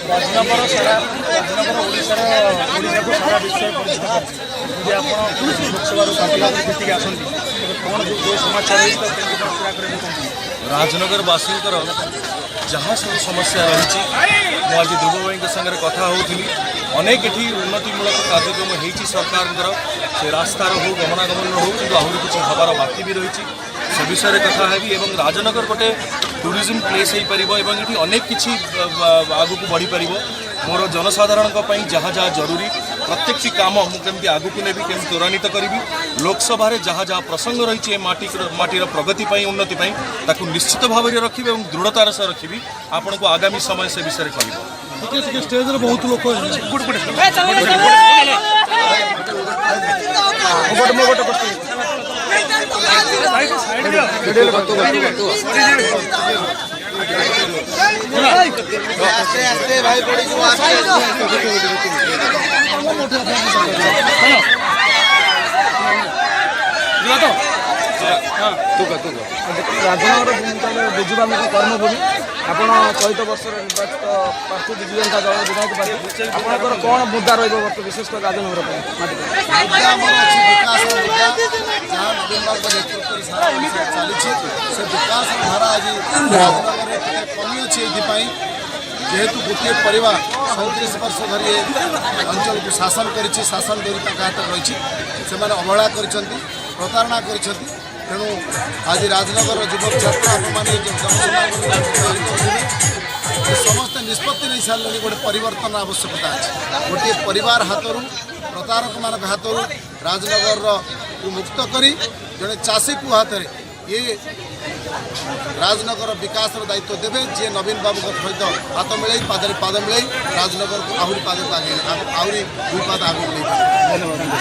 राजनगर सारा राजनगर ओडिशार ओडिशा को सारा विषय परिचित यदि आप लोकसभा पार्टी आसती कौन जो समाचार राजनगर बासींकर जहाँ सब समस्या रही मुझे ध्रुव भाई सागर कथा होती अनेक ये उन्नतिमूलक कार्यक्रम हो सरकार से रास्तार हो गमनागमन हो कि आहरी किसी हबार बाकी भी रही से विषय कथा हेबी एवं राजनगर गोटे टूरिज्म प्लेस हो पार ये अनेक किसी आग को बढ़ी पार मोर जनसाधारण जहाँ जहाँ जरूरी प्रत्येक काम मुझे आगू को नेबी केम त्वरान्वित करी लोकसभा जहाँ जहाँ प्रसंग रही माटीर प्रगति उन्नति ताकू निश्चित भाव में रखी और दृढ़तार सह रखी आपण को आगामी समय से विषय कर स्टेज बहुत लोग राजनगर बुझुबान कर्मभूमि आपण चलित वर्ष निर्वाचित प्रार्थी विजु जनता दल विधायक पार्टी आपंकर कौन मुद्दा रहा विशेषकर राजनगर विकास धारा आज राजनगर कमी अच्छी जेहेतु गोटे परिवार 37 वर्ष धरी अंचल को शासन कर शासन डोरी हाथ रही से अवहेला कर प्रतारणा कर तेणु आज राजनगर युवक छात्र समस्त निष्पत्ति नहीं सारे गोटे परिवर्तन आवश्यकता अच्छे गोटे परिवार हाथ प्रतारक मान हाथ राजनगर को मुक्त करी जड़े चाषी को हाथ में ये राजनगर विकास दायित्व देवे जी नवीन बाबू सहित हाथ मिलाई पाद मिलाई राजनगर को आहरी पाद आगे आहरी 2 पाद आगे मिलाई।